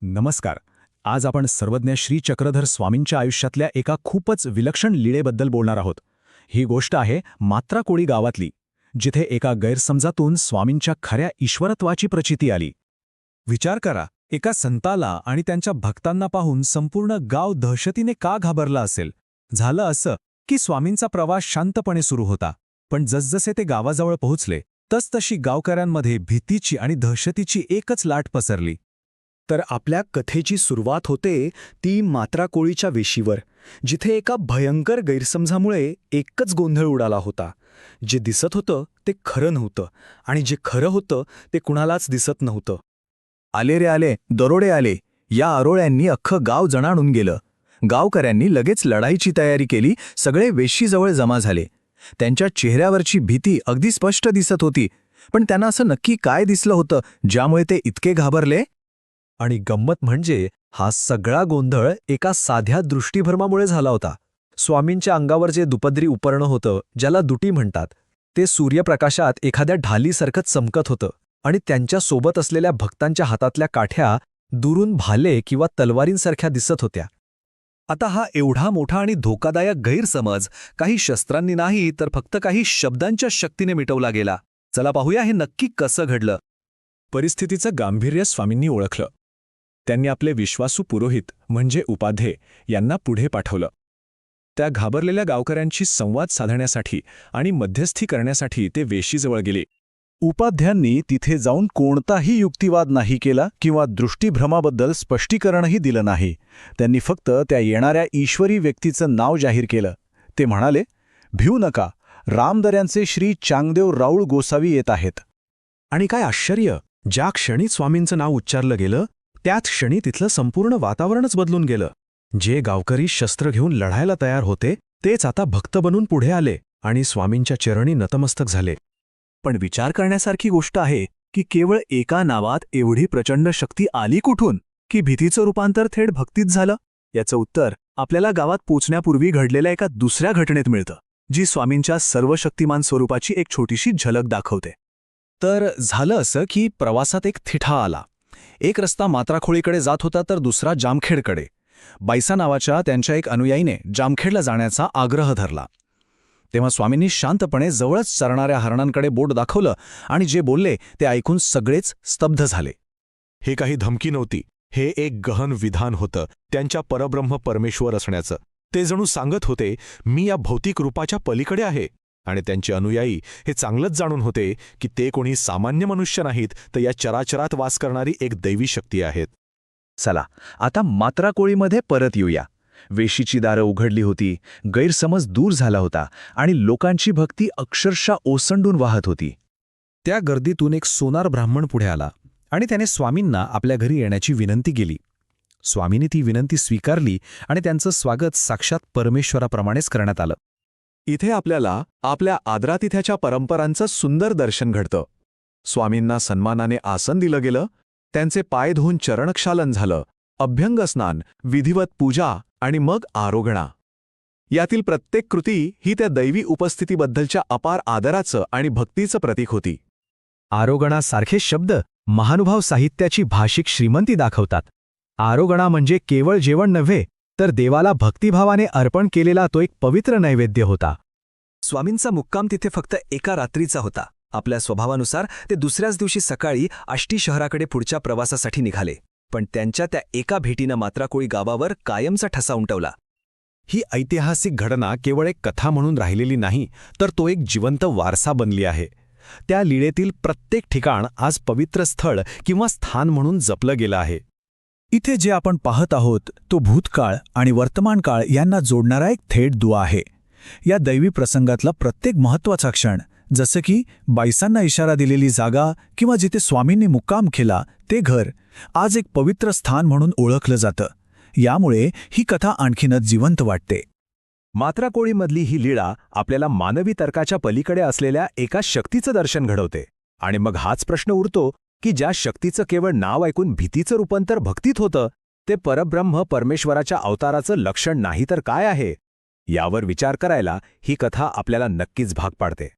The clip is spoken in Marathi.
नमस्कार. आज आपण सर्वज्ञ श्री चक्रधर स्वामींच्या आयुष्यातल्या एका खूपच विलक्षण लीळेबद्दल बोलणार आहोत. ही गोष्ट आहे मात्राकोळी गावातली, जिथे एका गैरसमजातून स्वामींच्या खऱ्या ईश्वरत्वाची प्रचिती आली. विचार करा, एका संताला आणि त्यांच्या भक्तांना पाहून संपूर्ण गाव दहशतीने का घाबरला असेल. झालं असं की स्वामींचा प्रवास शांतपणे सुरू होता, पण जसजसे ते गावाजवळ पोहोचले तसतशी गावकऱ्यांमध्ये भीतीची आणि दहशतीची एकच लाट पसरली. तर आपल्या कथेची सुरुवात होते ती मात्राकोळीच्या वेशीवर, जिथे एका भयंकर गैरसमजामुळे एकच गोंधळ उडाला होता. जे दिसत होतं ते खरं नव्हतं, आणि जे खरं होतं ते कुणालाच दिसत नव्हतं. आले रे आले, दरोडे आले. या आरोळ्यांनी अख्खं गाव जणाणून गेलं. गावकऱ्यांनी लगेच लढाईची तयारी केली. सगळे वेशीजवळ जमा झाले. त्यांच्या चेहऱ्यावरची भीती अगदी स्पष्ट दिसत होती, पण त्यांना असं नक्की काय दिसलं होतं ज्यामुळे ते इतके घाबरले? आणि गंमत म्हणजे हा सगळा गोंधळ एका साध्या दृष्टीभ्रमामुळे झाला होता. स्वामींच्या अंगावर जे दुपदरी उपरणं होतं, ज्याला दुटी म्हणतात, ते सूर्यप्रकाशात एखाद्या ढालीसारखं चमकत होतं, आणि त्यांच्या सोबत असलेल्या भक्तांच्या हातातल्या काठ्या दुरून भाले किंवा तलवारींसारख्या दिसत होत्या. आता हा एवढा मोठा आणि धोकादायक गैरसमज काही शस्त्रांनी नाही तर फक्त काही शब्दांच्या शक्तीने मिटवला गेला. चला पाहूया हे नक्की कसं घडलं. परिस्थितीचं गांभीर्य स्वामींनी ओळखलं. त्यांनी आपले विश्वासू पुरोहित म्हणजे उपाध्ये यांना पुढे पाठवलं. त्या घाबरलेल्या गावकऱ्यांशी संवाद साधण्यासाठी आणि मध्यस्थी करण्यासाठी ते वेशीजवळ गेले. उपाध्यांनी तिथे जाऊन कोणताही युक्तिवाद नाही केला किंवा दृष्टीभ्रमाबद्दल स्पष्टीकरणही दिलं नाही. त्यांनी फक्त त्या येणाऱ्या ईश्वरी व्यक्तीचं नाव जाहीर केलं. ते म्हणाले, भिऊ नका, रामदऱ्यांचे श्री चांगदेव राऊळ गोसावी येत आहेत. आणि काय आश्चर्य, ज्या क्षणी स्वामींचं नाव उच्चारलं गेलं त्याच क्षणी तिथलं संपूर्ण वातावरणच बदलून गेलं. जे गावकरी शस्त्र घेऊन लढायला तयार होते तेच आता भक्त बनून पुढे आले आणि स्वामींच्या चरणी नतमस्तक झाले. पण विचार करण्यासारखी गोष्ट आहे की केवळ एका नावात एवढी प्रचंड शक्ती आली कुठून, की भीतीचं रूपांतर थेट भक्तीत झालं? याचं उत्तर आपल्याला गावात पोचण्यापूर्वी घडलेल्या एका दुसऱ्या घटनेत मिळतं, जी स्वामींच्या सर्वशक्तिमान स्वरूपाची एक छोटीशी झलक दाखवते. तर झालं असं की प्रवासात एक थिठा आला. एक रस्ता मात्राखोळीकडे जात होता तर दुसरा जामखेडकडे. बायसा नावाच्या त्यांच्या एक अनुयायीने जामखेडला जाण्याचा आग्रह धरला. तेव्हा स्वामींनी शांतपणे जवळच चरणाऱ्या हरणांकडे बोट दाखवलं आणि जे बोलले ते ऐकून सगळेच स्तब्ध झाले. हे काही धमकी नव्हती, हे एक गहन विधान होतं त्यांच्या परब्रह्म परमेश्वर असण्याचं. ते जणू सांगत होते, मी या भौतिक रूपाच्या पलीकडे आहे. आणि त्यांचे अनुयायी हे चांगलंच जाणून होते की ते कोणी सामान्य मनुष्य नाहीत, तर या चराचरात वास करणारी एक दैवी शक्ती आहेत. चला आता मात्राकोळीमध्ये परत येऊया. वेशीची दारं उघडली होती, गैरसमज दूर झाला होता आणि लोकांची भक्ती अक्षरशः ओसंडून वाहत होती. त्या गर्दीतून एक सोनार ब्राह्मण पुढे आला आणि त्याने स्वामींना आपल्या घरी येण्याची विनंती केली. स्वामींनी ती विनंती स्वीकारली आणि त्यांचं स्वागत साक्षात परमेश्वराप्रमाणेच करण्यात आलं. इथे आपल्याला आपल्या आदरातिथ्याच्या परंपरांचं सुंदर दर्शन घडतं. स्वामींना सन्मानाने आसन दिलं गेलं, त्यांचे पाय धुवून चरणक्षालन झालं, अभ्यंगस्नान, विधिवत पूजा आणि मग आरोगणा. यातील प्रत्येक कृती ही त्या दैवी उपस्थितीबद्दलच्या अपार आदराचं आणि भक्तीचं प्रतीक होती. आरोगणासारखे शब्द महानुभाव साहित्याची भाषिक श्रीमंती दाखवतात. आरोगणा म्हणजे केवळ जेवण नव्हे, तर देवाला भक्तिभावाने अर्पण केलेला तो एक पवित्र नैवेद्य होता. स्वामींचा मुक्काम तिथे फक्त एका रात्रीचा होता. आपल्या स्वभावानुसार ते दुसऱ्याच दिवशी सकाळी आष्टी शहराकडे पुढच्या प्रवासासाठी निघाले. पण त्यांच्या त्या एका भेटीनं मात्राकोळी गावावर कायमचा ठसा उमटवला. ही ऐतिहासिक घटना केवळ एक कथा म्हणून राहिलेली नाही, तर तो एक जिवंत वारसा बनली आहे. त्या लीळेतील प्रत्येक ठिकाण आज पवित्र स्थळ किंवा स्थान म्हणून जपलं गेलं आहे. इथे जे आपण पाहत आहोत तो भूतकाळ आणि वर्तमान काळ यांना जोडणारा एक थेट दुवा आहे. या दैवी प्रसंगातला प्रत्येक महत्त्वाचा क्षण, जसं की बायसांना इशारा दिलेली जागा किंवा जिथे स्वामींनी मुक्काम केला ते घर, आज एक पवित्र स्थान म्हणून ओळखलं जातं. यामुळे ही कथा आणखीनच जिवंत वाटते. मात्राकोळीमधली ही लीळा आपल्याला मानवी तर्काच्या पलीकडे असलेल्या एका शक्तीचं दर्शन घडवते. आणि मग हाच प्रश्न उरतो की ज्या शक्तीचं केवळ नाव ऐकून भीतीचं रूपांतर भक्तीत होतं, ते परब्रह्म परमेश्वराच्या अवताराचं लक्षण नाही तर काय आहे? यावर विचार करायला ही कथा आपल्याला नक्कीच भाग पाडते.